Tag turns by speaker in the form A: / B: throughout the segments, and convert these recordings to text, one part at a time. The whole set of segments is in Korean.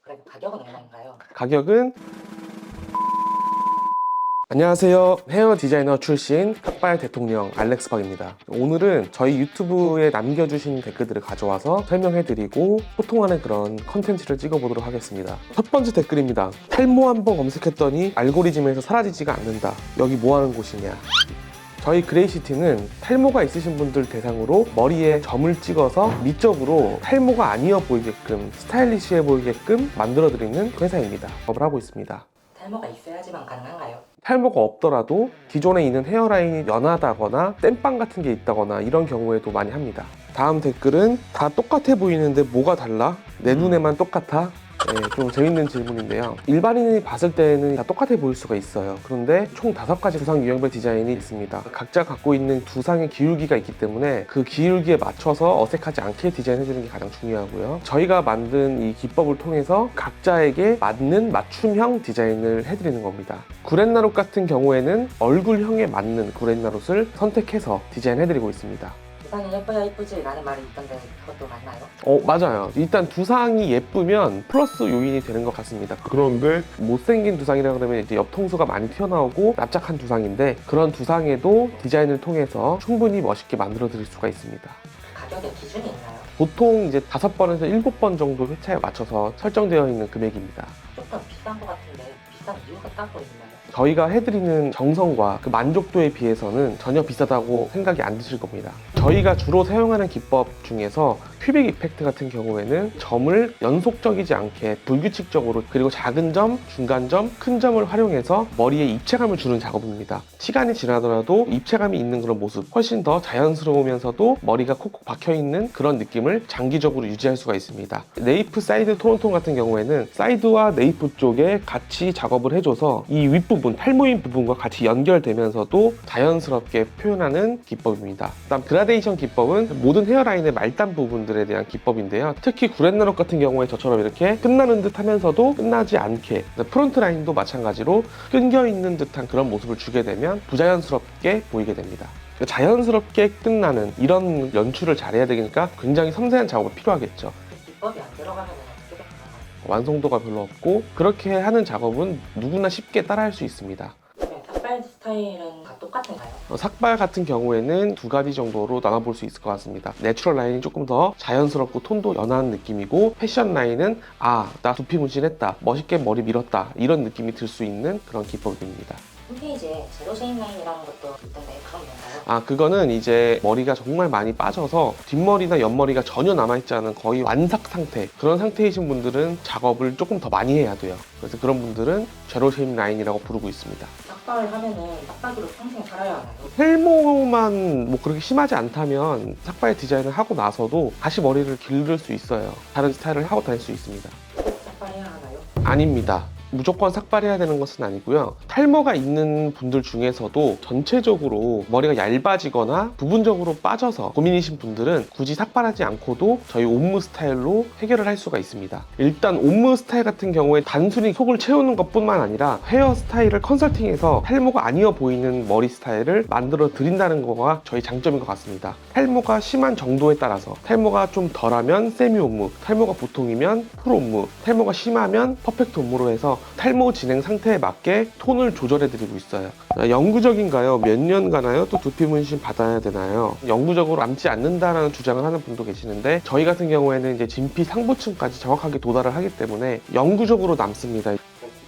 A: 그럼 가격은 얼마인가요?
B: 가격은 안녕하세요. 헤어 디자이너 출신 삭발 대통령 알렉스 박입니다. 오늘은 저희 유튜브에 남겨주신 댓글들을 가져와서 설명해드리고 소통하는 그런 컨텐츠를 찍어보도록 하겠습니다. 첫 번째 댓글입니다. 탈모 한번 검색했더니 알고리즘에서 사라지지가 않는다. 여기 뭐하는 곳이냐? 저희 그레이시티는 탈모가 있으신 분들 대상으로 머리에 점을 찍어서 미적으로 탈모가 아니어 보이게끔 스타일리시해 보이게끔 만들어드리는 회사입니다. 사업을 하고 있습니다.
A: 탈모가 있어야지만 가능한가요?
B: 탈모가 없더라도 기존에 있는 헤어라인이 연하다거나 땜빵 같은 게 있다거나 이런 경우에도 많이 합니다. 다음 댓글은 다 똑같아 보이는데 뭐가 달라? 내 눈에만 똑같아? 네, 좀 재밌는 질문인데요. 일반인이 봤을 때는 다 똑같아 보일 수가 있어요. 그런데 총 5가지 두상 유형별 디자인이 있습니다. 각자 갖고 있는 두상의 기울기가 있기 때문에 그 기울기에 맞춰서 어색하지 않게 디자인해주는 게 가장 중요하고요. 저희가 만든 이 기법을 통해서 각자에게 맞는 맞춤형 디자인을 해드리는 겁니다. 구렛나룻 같은 경우에는 얼굴형에 맞는 구렛나룻을 선택해서 디자인해드리고 있습니다.
A: 두상이 예뻐야 이쁘지 라는 말이 있던데 그것도 맞나요?
B: 맞아요. 일단 두상이 예쁘면 플러스 요인이 되는 것 같습니다. 그런데 못생긴 두상이라 그러면 이제 옆통수가 많이 튀어나오고 납작한 두상인데 그런 두상에도 디자인을 통해서 충분히 멋있게 만들어 드릴 수가 있습니다.
A: 가격에 기준이 있나요?
B: 보통 이제 5번에서 7번 정도 회차에 맞춰서 설정되어 있는 금액입니다.
A: 조금 비싼 것 같은데 비싼 이유가 따로 있나요?
B: 저희가 해드리는 정성과 그 만족도에 비해서는 전혀 비싸다고 생각이 안 드실 겁니다. 저희가 주로 사용하는 기법 중에서 큐빅 이펙트 같은 경우에는 점을 연속적이지 않게 불규칙적으로 그리고 작은 점, 중간 점, 큰 점을 활용해서 머리에 입체감을 주는 작업입니다. 시간이 지나더라도 입체감이 있는 그런 모습 훨씬 더 자연스러우면서도 머리가 콕콕 박혀있는 그런 느낌을 장기적으로 유지할 수가 있습니다. 네이프 사이드 톤톤 같은 경우에는 사이드와 네이프 쪽에 같이 작업을 해줘서 이 윗부분, 탈모인 부분과 같이 연결되면서도 자연스럽게 표현하는 기법입니다. 그다음 그라데이션 기법은 모든 헤어라인의 말단 부분들에 대한 기법인데요. 특히 구렛나룻 같은 경우에 저처럼 이렇게 끝나는 듯 하면서도 끝나지 않게, 프론트 라인도 마찬가지로 끊겨있는 듯한 그런 모습을 주게 되면 부자연스럽게 보이게 됩니다. 자연스럽게 끝나는 이런 연출을 잘해야 되니까 굉장히 섬세한 작업이 필요하겠죠.
A: 기법이 안 들어가면 어떻게 되나요?
B: 완성도가 별로 없고 그렇게 하는 작업은 누구나 쉽게 따라할 수 있습니다.
A: 그러면 삭발 스타일은 다 똑같은가요?
B: 삭발 같은 경우에는 2가지 정도로 나눠볼 수 있을 것 같습니다. 내추럴 라인이 조금 더 자연스럽고 톤도 연한 느낌이고 패션 라인은 나 두피 문신했다, 멋있게 머리 밀었다 이런 느낌이 들 수 있는 그런 기법입니다.
A: 홈페이지에 제로 쉐임 라인이라는 것도 있던데 그건 뭔가요?
B: 그거는 이제 머리가 정말 많이 빠져서 뒷머리나 옆머리가 전혀 남아있지 않은 거의 완삭 상태, 그런 상태이신 분들은 작업을 조금 더 많이 해야 돼요. 그래서 그런 분들은 제로 쉐임 라인이라고 부르고 있습니다.
A: 삭발을 하면은 삭발기로 평생 살아야 하나요?
B: 탈모만 뭐 그렇게 심하지 않다면 삭발 디자인을 하고 나서도 다시 머리를 기를 수 있어요. 다른 스타일을 하고 다닐 수 있습니다.
A: 꼭 삭발해야 하나요?
B: 아닙니다. 무조건 삭발해야 되는 것은 아니고요. 탈모가 있는 분들 중에서도 전체적으로 머리가 얇아지거나 부분적으로 빠져서 고민이신 분들은 굳이 삭발하지 않고도 저희 옴므 스타일로 해결을 할 수가 있습니다. 일단 옴므 스타일 같은 경우에 단순히 속을 채우는 것뿐만 아니라 헤어 스타일을 컨설팅해서 탈모가 아니어 보이는 머리 스타일을 만들어 드린다는 거가 저희 장점인 것 같습니다. 탈모가 심한 정도에 따라서 탈모가 좀 덜하면 세미 옴므, 탈모가 보통이면 풀 옴므, 탈모가 심하면 퍼펙트 옴므로 해서 탈모 진행 상태에 맞게 톤을 조절해드리고 있어요. 영구적인가요? 몇 년 가나요? 또 두피 문신 받아야 되나요? 영구적으로 남지 않는다라는 주장을 하는 분도 계시는데 저희 같은 경우에는 이제 진피 상부층까지 정확하게 도달을 하기 때문에 영구적으로 남습니다.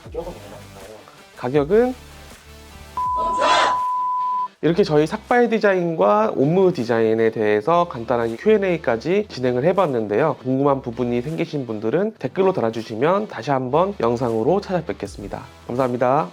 A: 가격은 얼마인가요?
B: 가격은 이렇게 저희 삭발 디자인과 옴므 디자인에 대해서 간단하게 Q&A까지 진행을 해봤는데요. 궁금한 부분이 생기신 분들은 댓글로 달아주시면 다시 한번 영상으로 찾아뵙겠습니다. 감사합니다.